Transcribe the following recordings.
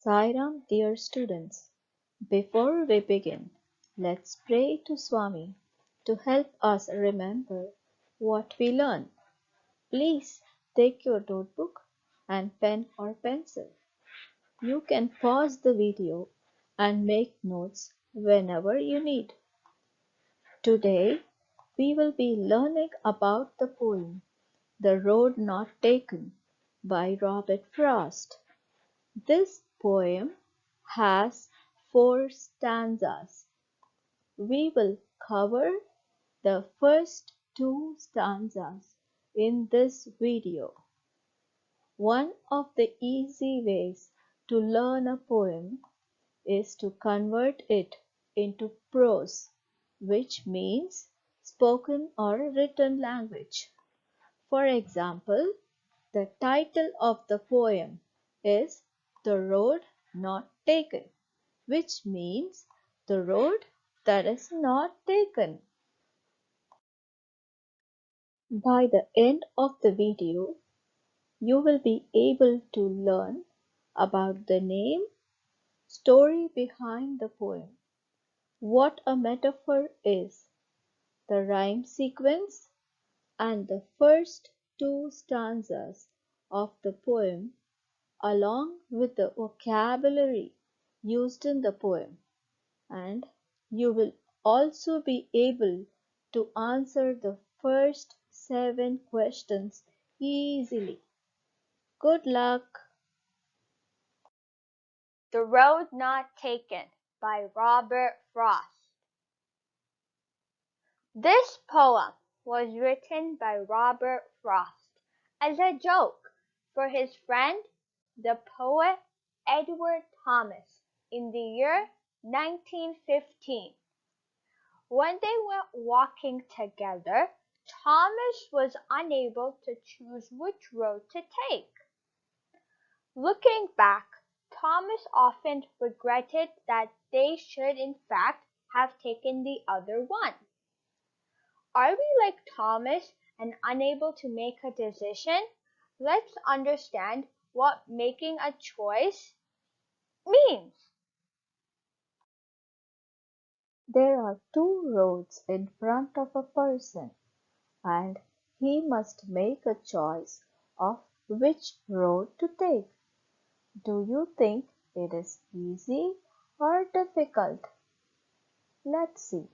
Sai Ram, dear students, before we begin, let's pray to Swami to help us remember what we learn. Please take your notebook and pen or pencil. You can pause the video and make notes whenever you need. Today, we will be learning about the poem The Road Not Taken by Robert Frost. This poem has 4 stanzas. We will cover the first 2 stanzas in this video. One of the easy ways to learn a poem is to convert it into prose, which means spoken or written language. For example, the title of the poem is The Road Not Taken, which means the road that is not taken. By the end of the video, you will be able to learn about the name, story behind the poem, what a metaphor is, the rhyme sequence, and the first 2 stanzas of the poem along with the vocabulary used in the poem, and you will also be able to answer the first 7 questions easily. Good luck! The Road Not Taken by Robert Frost. This poem was written by Robert Frost as a joke for his friend, the poet Edward Thomas, in the year 1915. When they went walking together, Thomas was unable to choose which road to take. Looking back, Thomas often regretted that they should in fact have taken the other one. Are we like Thomas and unable to make a decision? Let's understand what making a choice means. There are 2 roads in front of a person, and he must make a choice of which road to take. Do you think it is easy or difficult? Let's see.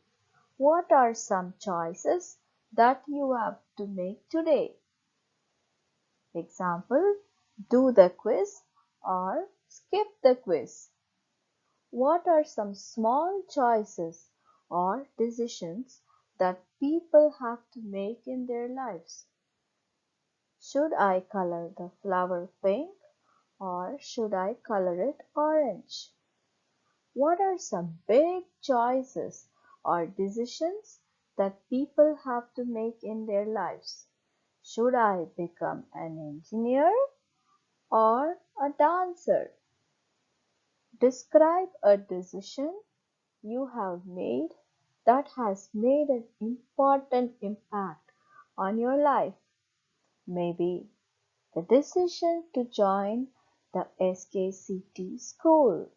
What are some choices that you have to make today? Example, do the quiz or skip the quiz. What are some small choices or decisions that people have to make in their lives? Should I color the flower pink or should I color it orange? What are some big choices or decisions that people have to make in their lives? Should I become an engineer or a dancer? Describe a decision you have made that has made an important impact on your life. Maybe the decision to join the SKCT school.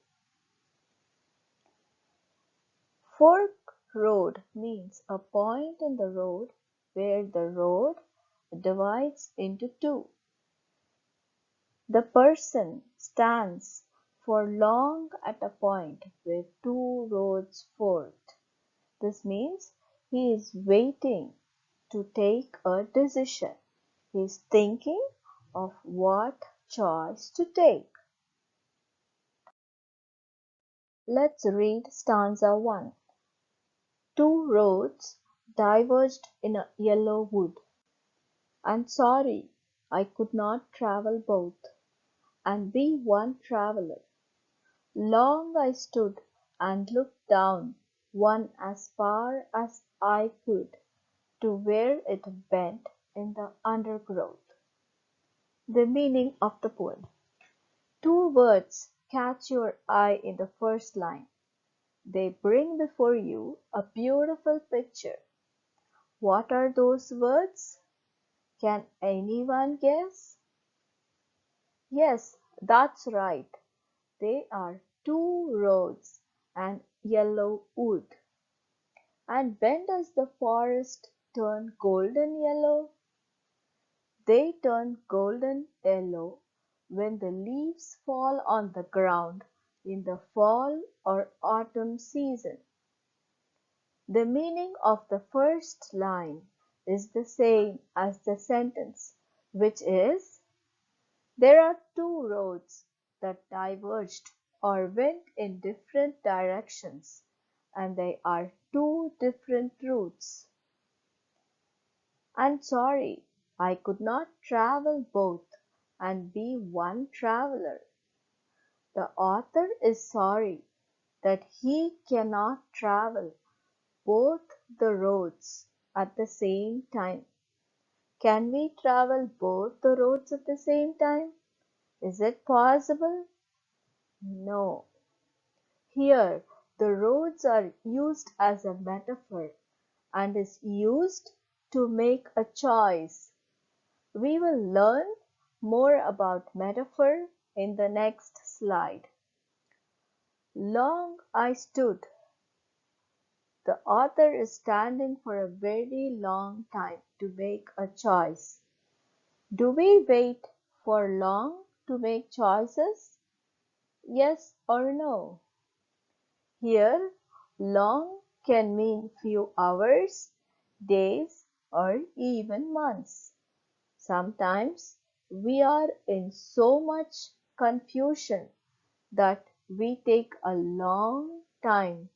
Fork road means a point in the road where the road divides into 2. The person stands for long at a point where 2 roads fork. This means he is waiting to take a decision. He is thinking of what choice to take. Let's read stanza 1. 2 roads diverged in a yellow wood. I'm sorry I could not travel both, and be one traveler. Long I stood and looked down one as far as I could to where it bent in the undergrowth. The meaning of the poem. 2 words catch your eye in the first line. They bring before you a beautiful picture. What are those words? Can anyone guess? Yes, that's right. they are two roads and yellow wood. And when does the forest turn golden yellow? They turn golden yellow when the leaves fall on the ground in the fall or autumn season. The meaning of the first line is the same as the sentence, which is, there are two roads that diverged or went in different directions, and they are two different routes. I'm sorry, I could not travel both and be one traveler. The author is sorry that he cannot travel both the roads at the same time. Can we travel both the roads at the same time? Is it possible? No. Here, the roads are used as a metaphor and is used to make a choice. We will learn more about metaphor in the next slide. Long I stood. The author is standing for a very long time to make a choice. Do we wait for long to make choices? Yes or no? Here, long can mean few hours, days, or even months. Sometimes we are in so much confusion that we take a long time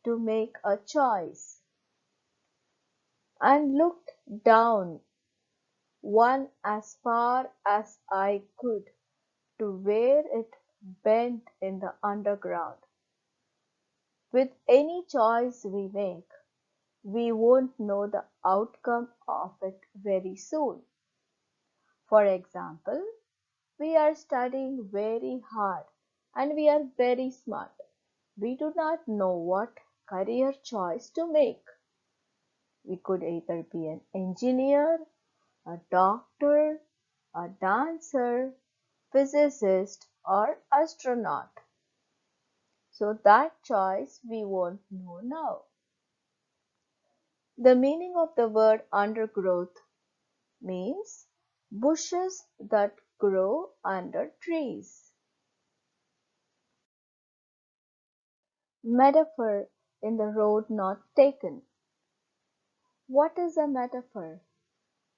to make a choice. And looked down one as far as I could to where it bent in the underground. With any choice we make, we won't know the outcome of it very soon. For example, we are studying very hard and we are very smart. We do not know what career choice to make. We could either be an engineer, a doctor, a dancer, physicist, or astronaut. So that choice we won't know now. The meaning of the word undergrowth means bushes that grow under trees. Metaphor in the road not taken. What is a metaphor?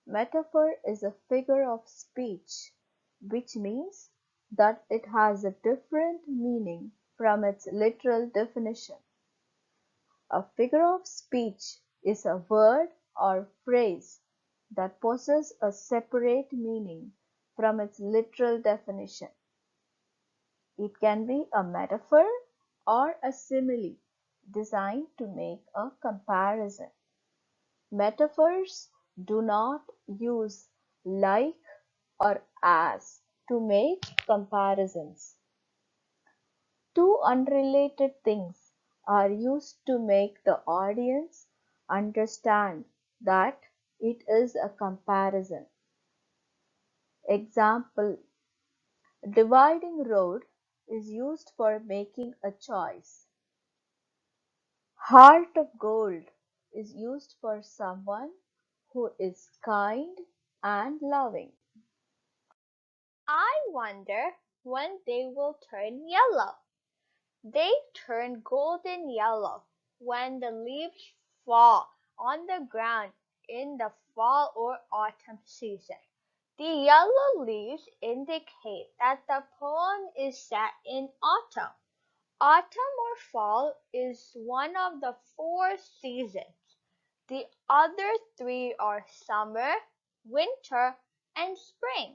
Metaphor is a figure of speech, which means that it has a different meaning from its literal definition. A figure of speech is a word or phrase that possesses a separate meaning from its literal definition. It can be a metaphor or a simile designed to make a comparison. Metaphors do not use like or as to make comparisons. Two unrelated things are used to make the audience understand that it is a comparison. Example: dividing road is used for making a choice. Heart of gold is used for someone who is kind and loving. I wonder when they will turn yellow. They turn golden yellow when the leaves fall on the ground in the fall or autumn season. The yellow leaves indicate that the poem is set in autumn. Autumn or fall is one of the four seasons. The other three are summer, winter, and spring.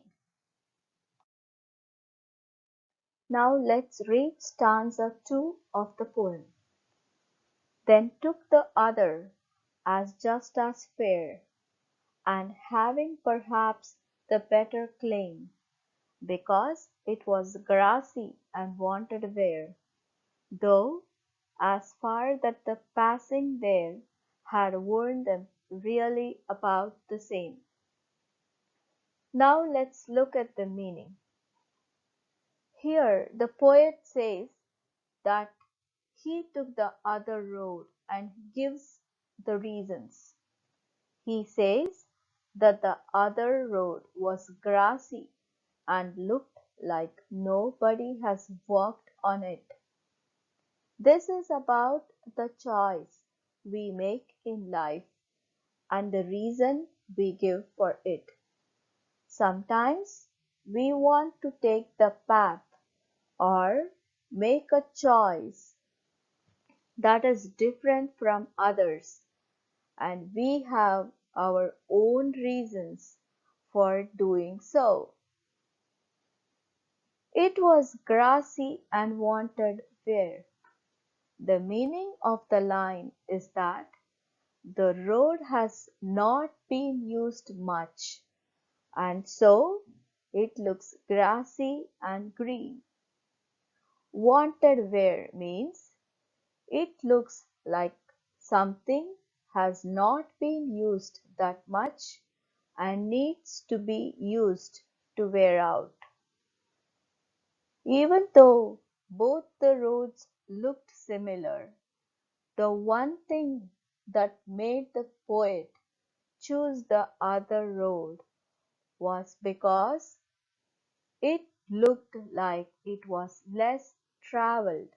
Now let's read stanza 2 of the poem. Then took the other as just as fair, and having perhaps the better claim, because it was grassy and wanted wear, though as far that the passing there had worn them really about the same. Now let's look at the meaning. Here the poet says that he took the other road and gives the reasons. He says that the other road was grassy and looked like nobody has walked on it. This is about the choice we make in life and the reason we give for it. Sometimes we want to take the path or make a choice that is different from others, and we have our own reasons for doing so. It was grassy and wanted wear. The meaning of the line is that the road has not been used much, and so it looks grassy and green. Wanted wear means it looks like something has not been used that much and needs to be used to wear out. Even though both the roads looked similar, the one thing that made the poet choose the other road was because it looked like it was less traveled.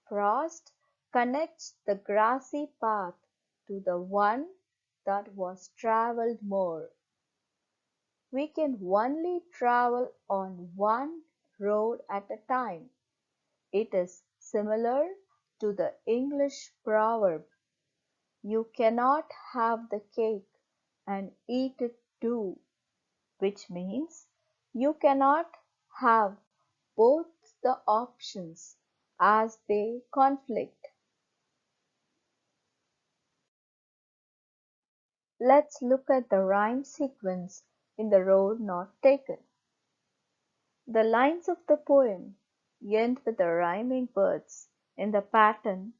Frost connects the grassy path to the one that was traveled more. We can only travel on one road at a time. It is similar to the English proverb, "You cannot have the cake and eat it too," which means you cannot have both the options as they conflict. Let's look at the rhyme sequence in The Road Not Taken. The lines of the poem end with the rhyming words in the pattern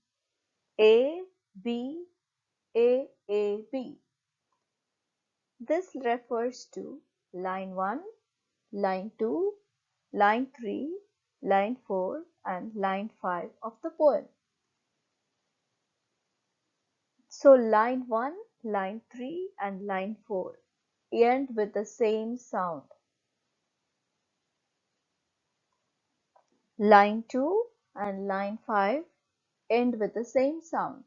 A, B, A, A, B. This refers to line 1, line 2, line 3, line 4, and line 5 of the poem. So line 1, line 3, and line 4 end with the same sound. Line 2 and line 5 end with the same sound.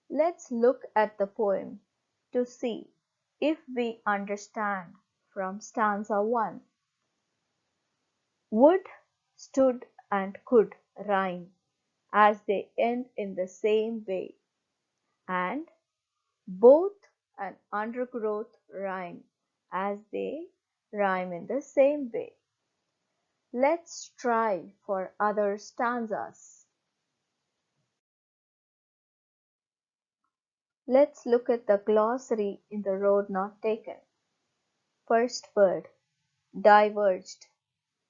Let's look at the poem to see if we understand from stanza 1. Would, stood, and could rhyme as they end in the same way, and both and undergrowth rhyme as they rhyme in the same way. Let's try for other stanzas. Let's look at the glossary in The Road Not Taken. First word, diverged,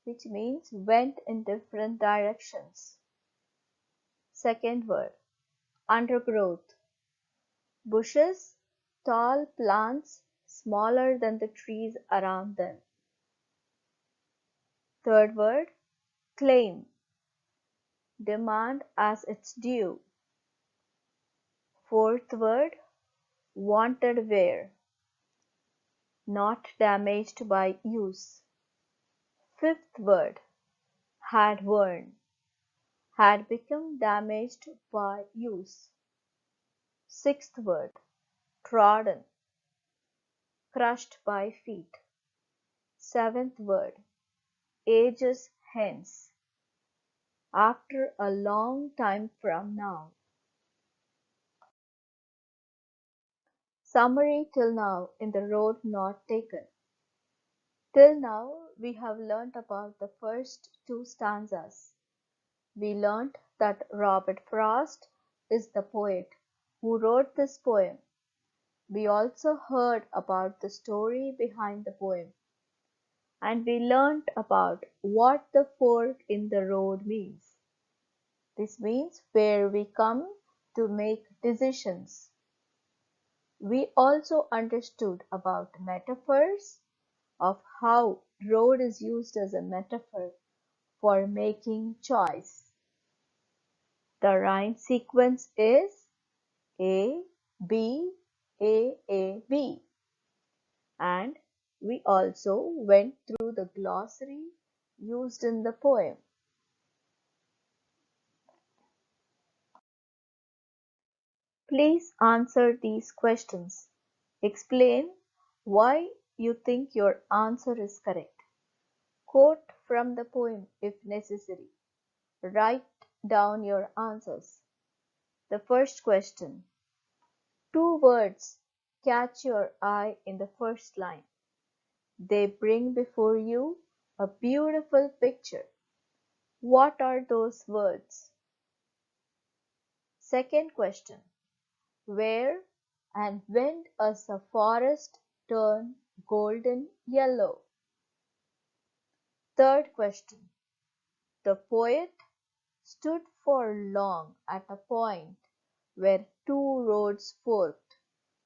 which means went in different directions. Second word, undergrowth, bushes, tall plants smaller than the trees around them. Third word, claim, demand as its due. Fourth word, wanted wear, not damaged by use. Fifth word, had worn, had become damaged by use. Sixth word, trodden, crushed by feet. Seventh word, ages hence, after a long time from now. Summary till now in The Road Not Taken. Till now we have learnt about the first two stanzas. We learnt that Robert Frost is the poet who wrote this poem. We also heard about the story behind the poem, and we learnt about what the fork in the road means. This means where we come to make decisions. We also understood about metaphors of how road is used as a metaphor for making choice. The rhyme sequence is A, B, A, B. And we also went through the glossary used in the poem. Please answer these questions. Explain why you think your answer is correct. Quote from the poem if necessary. Write down your answers. The first question. Two words catch your eye in the first line. They bring before you a beautiful picture. What are those words? Second question. Where and when does a forest turn golden yellow? Third question. The poet stood for long at a point where two roads forked.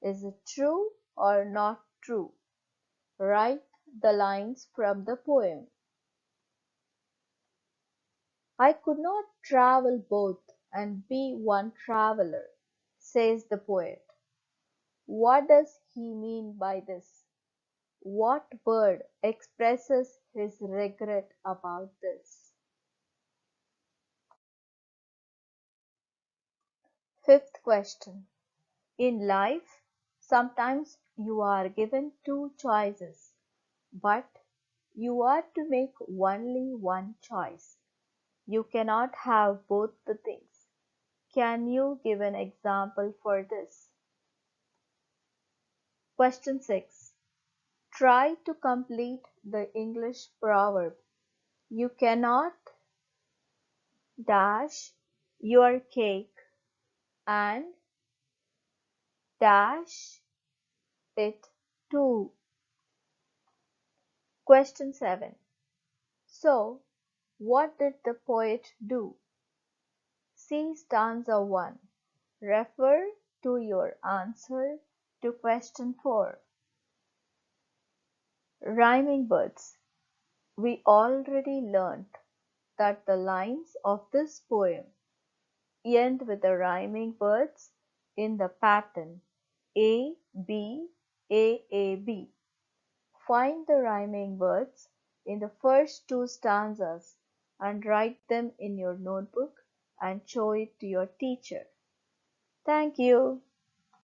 Is it true or not true? Write the lines from the poem. I could not travel both and be one traveler, says the poet. What does he mean by this? What word expresses his regret about this? Fifth question. In life, sometimes you are given two choices, but you are to make only one choice. You cannot have both the things. Can you give an example for this? Question 6. Try to complete the English proverb. You cannot dash your cake and dash it too. Question 7. So, what did the poet do? See stanza 1. Refer to your answer to question 4. Rhyming words. We already learnt that the lines of this poem end with the rhyming words in the pattern A, B, A, B. Find the rhyming words in the first two stanzas and write them in your notebook and show it to your teacher. Thank you.